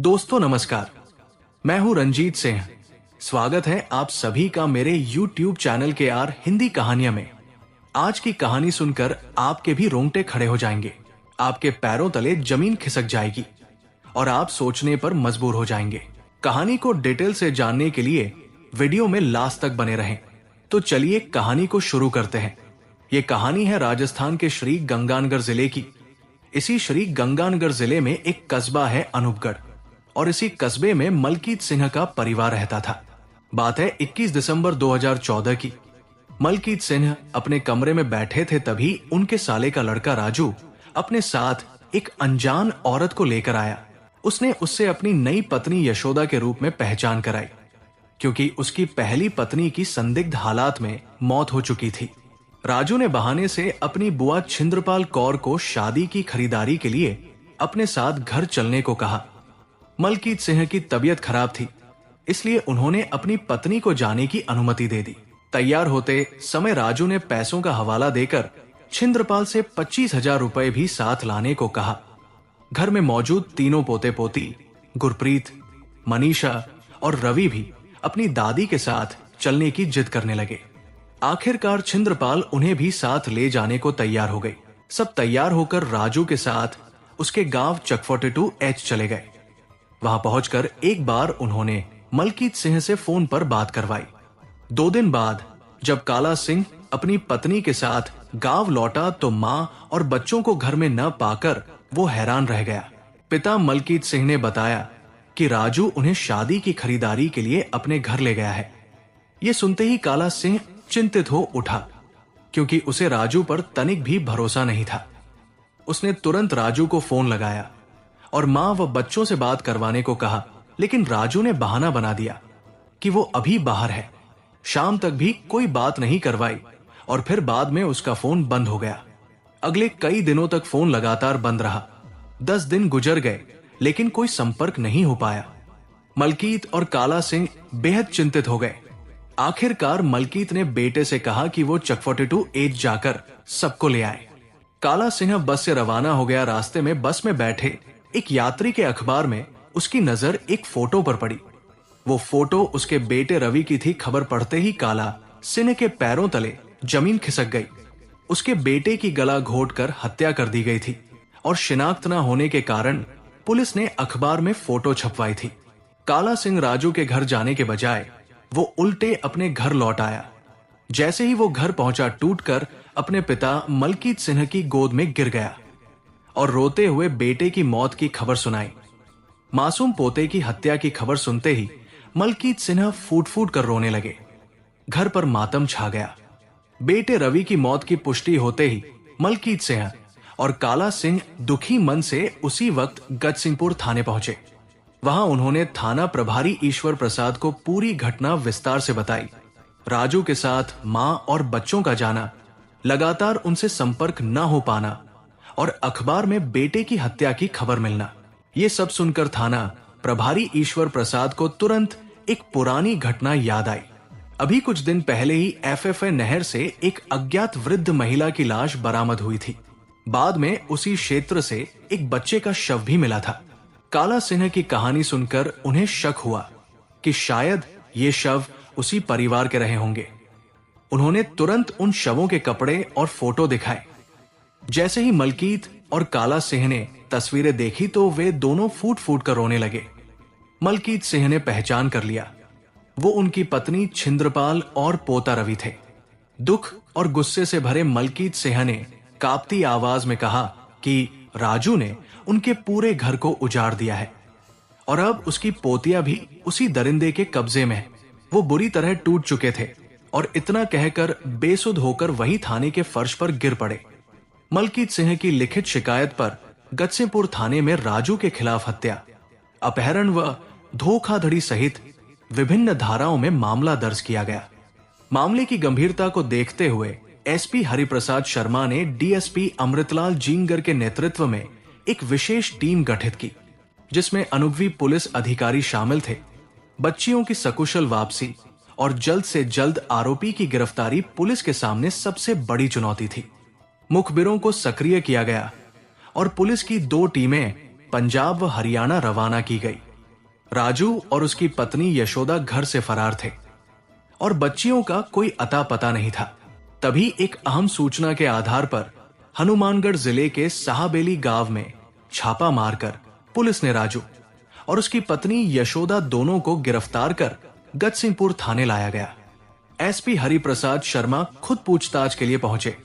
दोस्तों नमस्कार, मैं हूं रंजीत सिंह। स्वागत है आप सभी का मेरे YouTube चैनल के आर हिंदी कहानियां में। आज की कहानी सुनकर आपके भी रोंगटे खड़े हो जाएंगे, आपके पैरों तले जमीन खिसक जाएगी और आप सोचने पर मजबूर हो जाएंगे। कहानी को डिटेल से जानने के लिए वीडियो में लास्ट तक बने रहें। तो चलिए कहानी को शुरू करते हैं। ये कहानी है राजस्थान के श्री गंगानगर जिले की। इसी श्री गंगानगर जिले में एक कस्बा है अनूपगढ़ और इसी कस्बे में मलकीत सिंह का परिवार रहता था। बात है 21 दिसंबर 2014 की। मलकीत सिंह अपने कमरे में बैठे थे, तभी उनके साले का लड़का राजू अपने साथ एक अनजान औरत को लेकर आया। उसने उससे अपनी नई पत्नी यशोदा के रूप में पहचान कराई, क्योंकि उसकी पहली पत्नी की संदिग्ध हालात में मौत हो चुकी थी। राजू ने बहाने से अपनी बुआ छिंद्रपाल कौर को शादी की खरीदारी के लिए अपने साथ घर चलने को कहा। मलकीत सिंह की तबीयत खराब थी, इसलिए उन्होंने अपनी पत्नी को जाने की अनुमति दे दी। तैयार होते समय राजू ने पैसों का हवाला देकर छिंद्रपाल से 25,000 रुपए भी साथ लाने को कहा। घर में मौजूद तीनों पोते पोती गुरप्रीत, मनीषा और रवि भी अपनी दादी के साथ चलने की जिद करने लगे। आखिरकार छिंद्रपाल उन्हें भी साथ ले जाने को तैयार हो गई। सब तैयार होकर राजू के साथ उसके गांव चक42H चले गए। वहां पहुंचकर एक बार उन्होंने मलकीत सिंह से फोन पर बात करवाई। 2 दिन बाद जब काला सिंह अपनी पत्नी के साथ गांव लौटा तो मां और बच्चों को घर में न पाकर वो हैरान रह गया। पिता मलकीत सिंह ने बताया कि राजू उन्हें शादी की खरीदारी के लिए अपने घर ले गया है। ये सुनते ही काला सिंह चिंतित हो उठा, क्योंकि उसे राजू पर तनिक भी भरोसा नहीं था। उसने तुरंत राजू को फोन लगाया और मां व बच्चों से बात करवाने को कहा, लेकिन राजू ने बहाना बना दिया कि वो अभी बाहर है। शाम तक भी कोई बात नहीं करवाई और फिर बाद में उसका फोन बंद हो गया। अगले कई दिनों तक फोन लगातार बंद रहा। 10 दिन गुजर गए, लेकिन कोई संपर्क नहीं हो पाया। मलकीत और काला सिंह बेहद चिंतित हो गए। आखिरकार मलकीत ने बेटे से कहा कि वो चक42H जाकर सबको ले आए। काला सिंह बस से रवाना हो गया। रास्ते में बस में बैठे एक यात्री के अखबार में उसकी नजर एक फोटो पर पड़ी। वो फोटो उसके बेटे रवि की थी। खबर पढ़ते ही काला सिंह के पैरों तले जमीन खिसक गई। उसके बेटे की गला घोंटकर हत्या कर दी गई थी और शिनाख्त न होने के कारण पुलिस ने अखबार में फोटो छपवाई थी। काला सिंह राजू के घर जाने के बजाय वो उल्टे अपने घर लौट आया। जैसे ही वो घर पहुंचा, टूटकर अपने पिता मलकीत सिंह की गोद में गिर गया और रोते हुए बेटे की मौत की खबर सुनाई। मासूम पोते की हत्या की खबर सुनते ही मलकीत सिंह फूट फूट कर रोने लगे। घर पर मातम छा गया। बेटे रवि की मौत की पुष्टि होते ही मलकीत सिंह और काला सिंह दुखी मन से उसी वक्त गजसिंहपुर थाने पहुंचे। वहां उन्होंने थाना प्रभारी ईश्वर प्रसाद को पूरी घटना विस्तार से बताई। राजू के साथ मां और बच्चों का जाना, लगातार उनसे संपर्क न हो पाना और अखबार में बेटे की हत्या की खबर मिलना, ये सब सुनकर थाना प्रभारी ईश्वर प्रसाद को तुरंत एक पुरानी घटना याद आई। अभी कुछ दिन पहले ही FFA नहर से एक अज्ञात वृद्ध महिला की लाश बरामद हुई थी। बाद में उसी क्षेत्र से एक बच्चे का शव भी मिला था। काला सिंह की कहानी सुनकर उन्हें शक हुआ कि शायद ये शव उसी परिवार के रहे होंगे। उन्होंने तुरंत उन शवों के कपड़े और फोटो दिखाए। जैसे ही मलकीत और काला सिंह ने तस्वीरें देखी तो वे दोनों फूट फूट कर रोने लगे। मलकीत सिंह ने पहचान कर लिया, वो उनकी पत्नी छिंद्रपाल और पोता रवि थे। दुख और गुस्से से भरे मलकीत सिंह ने कांपती आवाज में कहा कि राजू ने उनके पूरे घर को उजाड़ दिया है और अब उसकी पोतिया भी उसी दरिंदे के कब्जे में है। वो बुरी तरह टूट चुके थे और इतना कहकर बेसुध होकर वही थाने के फर्श पर गिर पड़े। मलकीत सिंह की लिखित शिकायत पर गजसिंहपुर थाने में राजू के खिलाफ हत्या, अपहरण व धोखाधड़ी सहित विभिन्न धाराओं में मामला दर्ज किया गया। मामले की गंभीरता को देखते हुए SP हरिप्रसाद शर्मा ने DSP अमृतलाल जिंगर के नेतृत्व में एक विशेष टीम गठित की, जिसमें अनुभवी पुलिस अधिकारी शामिल थे। बच्चियों की सकुशल वापसी और जल्द से जल्द आरोपी की गिरफ्तारी पुलिस के सामने सबसे बड़ी चुनौती थी। मुखबिरों को सक्रिय किया गया और पुलिस की 2 टीमें पंजाब व हरियाणा रवाना की गई। राजू और उसकी पत्नी यशोदा घर से फरार थे और बच्चियों का कोई अता पता नहीं था। तभी एक अहम सूचना के आधार पर हनुमानगढ़ जिले के साहबेली गांव में छापा मारकर पुलिस ने राजू और उसकी पत्नी यशोदा दोनों को गिरफ्तार कर गजसिंहपुर थाने लाया गया। एसपी हरिप्रसाद शर्मा खुद पूछताछ के लिए पहुंचे।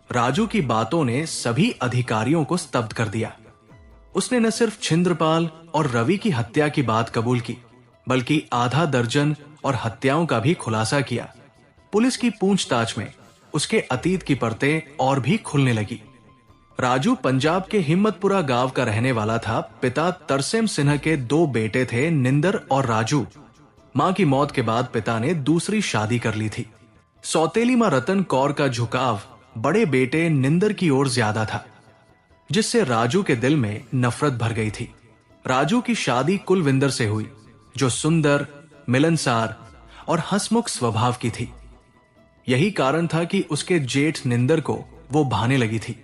राजू की बातों ने सभी अधिकारियों को स्तब्ध कर दिया। उसने न सिर्फ छिंद्रपाल और रवि की हत्या की बात कबूल की, बल्कि आधा दर्जन और हत्याओं का भी खुलासा किया। पुलिस की पूछताछ में उसके अतीत की परतें और भी खुलने लगी। राजू पंजाब के हिम्मतपुरा गांव का रहने वाला था। पिता तरसेम सिन्हा के 2 बेटे थे, निंदर और राजू। मां की मौत के बाद पिता ने दूसरी शादी कर ली थी। सौतेली मां रतन कौर का झुकाव बड़े बेटे निंदर की ओर ज्यादा था, जिससे राजू के दिल में नफरत भर गई थी। राजू की शादी कुलविंदर से हुई, जो सुंदर, मिलनसार और हंसमुख स्वभाव की थी। यही कारण था कि उसके जेठ निंदर को वो भाने लगी थी।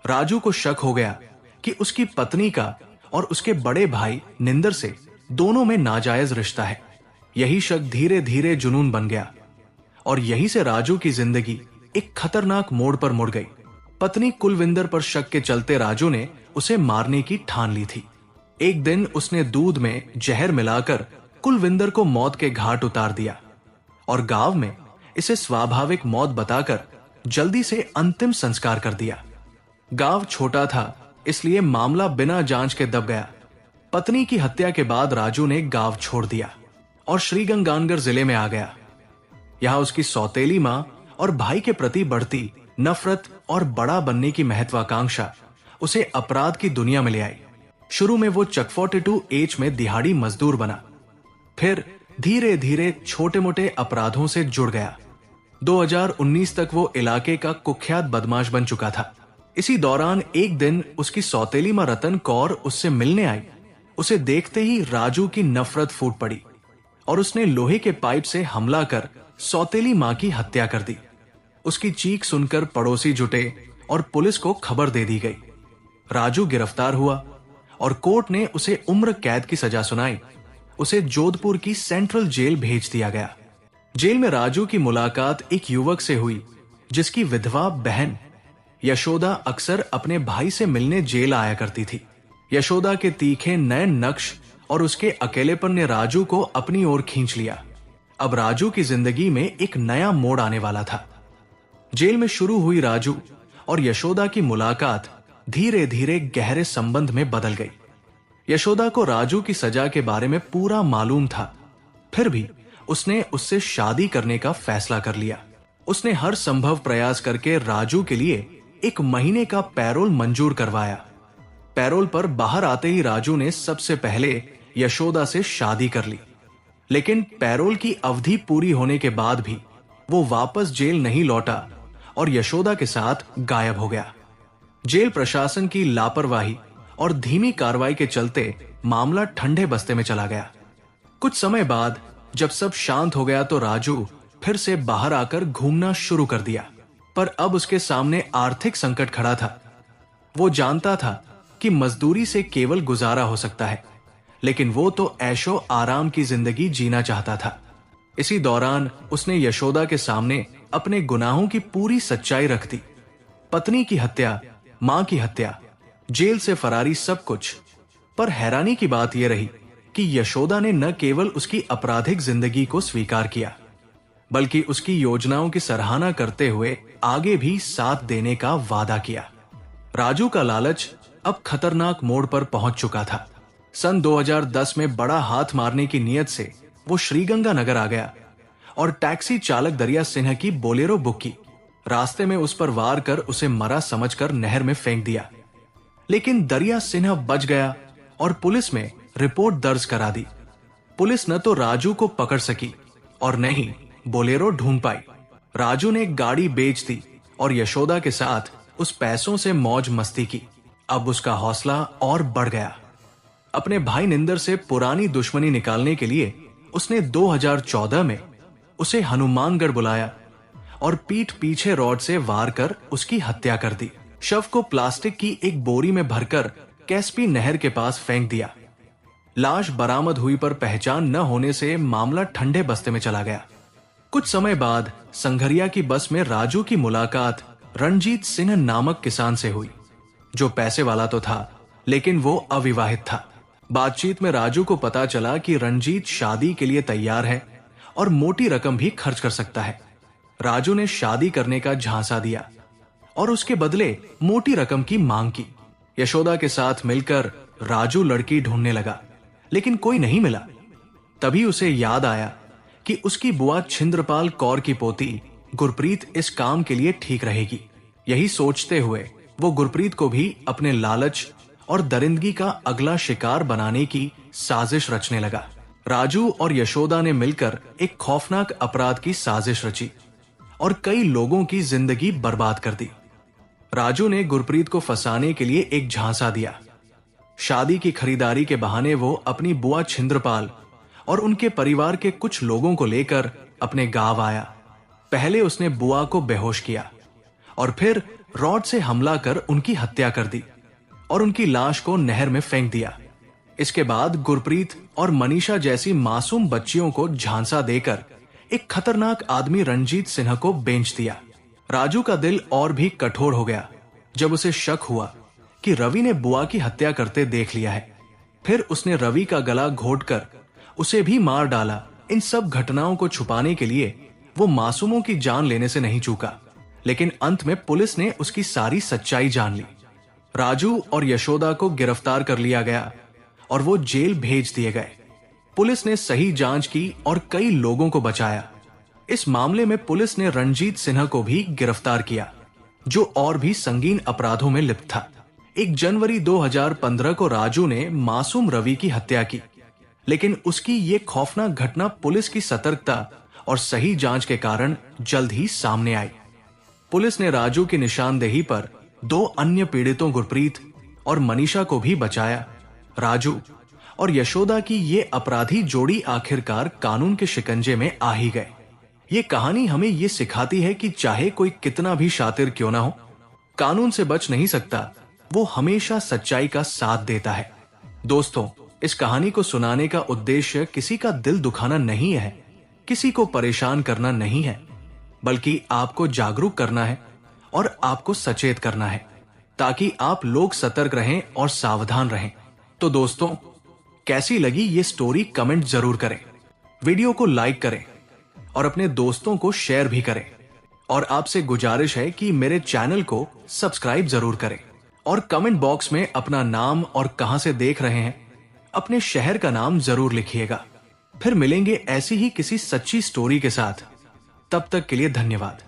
राजू को शक हो गया कि उसकी पत्नी का और उसके बड़े भाई निंदर से दोनों में नाजायज रिश्ता है। यही शक धीरे धीरे जुनून बन गया और यहीं से राजू की जिंदगी एक खतरनाक मोड़ पर मुड़ गई। पत्नी कुलविंदर पर शक के चलते राजू ने उसे मारने की ठान ली थी। एक दिन उसने दूध में जहर मिलाकर कुलविंदर को मौत के घाट उतार दिया और गांव में इसे स्वाभाविक मौत बताकर जल्दी से अंतिम संस्कार कर दिया। गांव छोटा था, इसलिए मामला बिना जांच के दब गया। पत्नी की हत्या के बाद राजू ने गांव छोड़ दिया और श्रीगंगानगर जिले में आ गया। यहां उसकी सौतेली मां और भाई के प्रति बढ़ती नफरत और बड़ा बनने की महत्वाकांक्षा उसे अपराध की दुनिया में ले आई। शुरू में वो चक 42 एच में दिहाड़ी मजदूर बना, फिर धीरे धीरे छोटे मोटे अपराधों से जुड़ गया। 2019 तक वो इलाके का कुख्यात बदमाश बन चुका था। इसी दौरान एक दिन उसकी सौतेली मां रतन कौर उससे मिलने आई। उसे देखते ही राजू की नफरत फूट पड़ी और उसने लोहे के पाइप से हमला कर सौतेली मां की हत्या कर दी। उसकी चीख सुनकर पड़ोसी जुटे और पुलिस को खबर दे दी गई। राजू गिरफ्तार हुआ और कोर्ट ने उसे उम्र कैद की सजा सुनाई। उसे जोधपुर की सेंट्रल जेल भेज दिया गया। जेल में राजू की मुलाकात एक युवक से हुई जिसकी विधवा बहन यशोदा अक्सर अपने भाई से मिलने जेल आया करती थी। यशोदा के तीखे नए नक्श और उसके अकेलेपन ने राजू को अपनी ओर खींच लिया। अब राजू की जिंदगी में एक नया मोड़ आने वाला था। जेल में शुरू हुई राजू और यशोदा की मुलाकात धीरे धीरे गहरे संबंध में बदल गई। यशोदा को राजू की सजा के बारे में पूरा मालूम था, फिर भी उसने उससे शादी करने का फैसला कर लिया। उसने हर संभव प्रयास करके राजू के लिए 1 महीने का पैरोल मंजूर करवाया। पैरोल पर बाहर आते ही राजू ने सबसे पहले यशोदा से शादी कर ली, लेकिन पैरोल की अवधि पूरी होने के बाद भी वो वापस जेल नहीं लौटा और यशोदा के साथ गायब हो गया। जेल प्रशासन की लापरवाही और धीमी कार्रवाई के चलते मामला ठंडे बस्ते में चला गया। कुछ समय बाद जब सब शांत हो गया तो राजू फिर से बाहर आकर घूमना शुरू कर दिया, पर अब उसके सामने आर्थिक संकट खड़ा था। वो जानता था कि मजदूरी से केवल गुजारा हो सकता है, लेकिन वो तो ऐशो आराम की जिंदगी जीना चाहता था। इसी दौरान उसने यशोदा के सामने अपने गुनाहों की पूरी सच्चाई रख दी। पत्नी की हत्या, मां की हत्या, जेल से फरारी, सब कुछ। पर हैरानी की बात यह रही कि यशोदा ने न केवल उसकी आपराधिक जिंदगी को स्वीकार किया, बल्कि उसकी योजनाओं की सराहना करते हुए आगे भी साथ देने का वादा किया। राजू का लालच अब खतरनाक मोड़ पर पहुंच चुका था। सन 2010 में बड़ा हाथ मारने की नीयत से वो श्रीगंगानगर आ गया और टैक्सी चालक दरिया सिन्हा की बोलेरो बुक की। रास्ते में उस पर वार कर उसे मरा समझकर नहर में फेंक दिया, लेकिन दरिया सिन्हा बच गया और पुलिस में रिपोर्ट दर्ज करा दी। पुलिस न तो राजू को पकड़ सकी और न ही बोलेरो ढूंढ पाई। राजू ने गाड़ी बेच दी और यशोदा के साथ उस पैसों से मौज मस्ती की। अब उसका हौसला और बढ़ गया। अपने भाई निंदर से पुरानी दुश्मनी निकालने के लिए उसने 2014 में उसे हनुमानगढ़ बुलाया और पीठ पीछे रॉड से वार कर उसकी हत्या कर दी। शव को प्लास्टिक की एक बोरी में भरकर कैस्पी नहर के पास फेंक दिया। लाश बरामद हुई पर पहचान न होने से मामला ठंडे बस्ते में चला गया। कुछ समय बाद संघरिया की बस में राजू की मुलाकात रणजीत सिंह नामक किसान से हुई, जो पैसे वाला तो था लेकिन वो अविवाहित था। बातचीत में राजू को पता चला कि रणजीत शादी के लिए तैयार है और मोटी रकम भी खर्च कर सकता है। राजू ने शादी करने का झांसा दिया और उसके बदले मोटी रकम की मांग की। यशोदा के साथ मिलकर राजू लड़की ढूंढने लगा, लेकिन कोई नहीं मिला। तभी उसे याद आया कि उसकी बुआ छिंद्रपाल कौर की पोती गुरप्रीत इस काम के लिए ठीक रहेगी। यही सोचते हुए वो गुरप्रीत को भी अपने लालच और दरिंदगी का अगला शिकार बनाने की साजिश रचने लगा। राजू और यशोदा ने मिलकर एक खौफनाक अपराध की साजिश रची और कई लोगों की जिंदगी बर्बाद कर दी। राजू ने गुरप्रीत को फंसाने के लिए एक झांसा दिया। शादी की खरीदारी के बहाने वो अपनी बुआ छिंद्रपाल और उनके परिवार के कुछ लोगों को लेकर अपने गांव आया। पहले उसने बुआ को बेहोश किया और फिर रॉड से हमला कर उनकी हत्या कर दी और उनकी लाश को नहर में फेंक दिया। इसके बाद गुरप्रीत और मनीषा जैसी मासूम बच्चियों को झांसा देकर एक खतरनाक आदमी रणजीत सिन्हा को बेच दिया। राजू का दिल और भी कठोर हो गया जब उसे शक हुआ कि रवि ने बुआ की हत्या करते देख लिया है। फिर उसने रवि का गला घोंटकर उसे भी मार डाला। इन सब घटनाओं को छुपाने के लिए वो मासूमों की जान लेने से नहीं चूका, लेकिन अंत में पुलिस ने उसकी सारी सच्चाई जान ली। राजू और यशोदा को गिरफ्तार कर लिया गया और वो जेल भेज दिए गए। पुलिस ने सही जांच की और कई लोगों को बचाया। इस मामले में पुलिस ने रणजीत सिन्हा को भी गिरफ्तार किया, जो और भी संगीन अपराधों में लिप्त था। 1 जनवरी 2015 को राजू ने मासूम रवि की हत्या की, लेकिन उसकी ये खौफनाक घटना पुलिस की सतर्कता और सही जांच के कारण जल्द ही सामने आई। पुलिस ने राजू की निशानदेही पर 2 अन्य पीड़ितों गुरप्रीत और मनीषा को भी बचाया। राजू और यशोदा की ये अपराधी जोड़ी आखिरकार कानून के शिकंजे में आ ही गए। ये कहानी हमें ये सिखाती है कि चाहे कोई कितना भी शातिर क्यों ना हो, कानून से बच नहीं सकता। वो हमेशा सच्चाई का साथ देता है। दोस्तों, इस कहानी को सुनाने का उद्देश्य किसी का दिल दुखाना नहीं है, किसी को परेशान करना नहीं है, बल्कि आपको जागरूक करना है और आपको सचेत करना है, ताकि आप लोग सतर्क रहें और सावधान रहें। तो दोस्तों, कैसी लगी ये स्टोरी कमेंट जरूर करें, वीडियो को लाइक करें और अपने दोस्तों को शेयर भी करें। और आपसे गुजारिश है कि मेरे चैनल को सब्सक्राइब जरूर करें और कमेंट बॉक्स में अपना नाम और कहां से देख रहे हैं, अपने शहर का नाम जरूर लिखिएगा। फिर मिलेंगे ऐसी ही किसी सच्ची स्टोरी के साथ। तब तक के लिए धन्यवाद।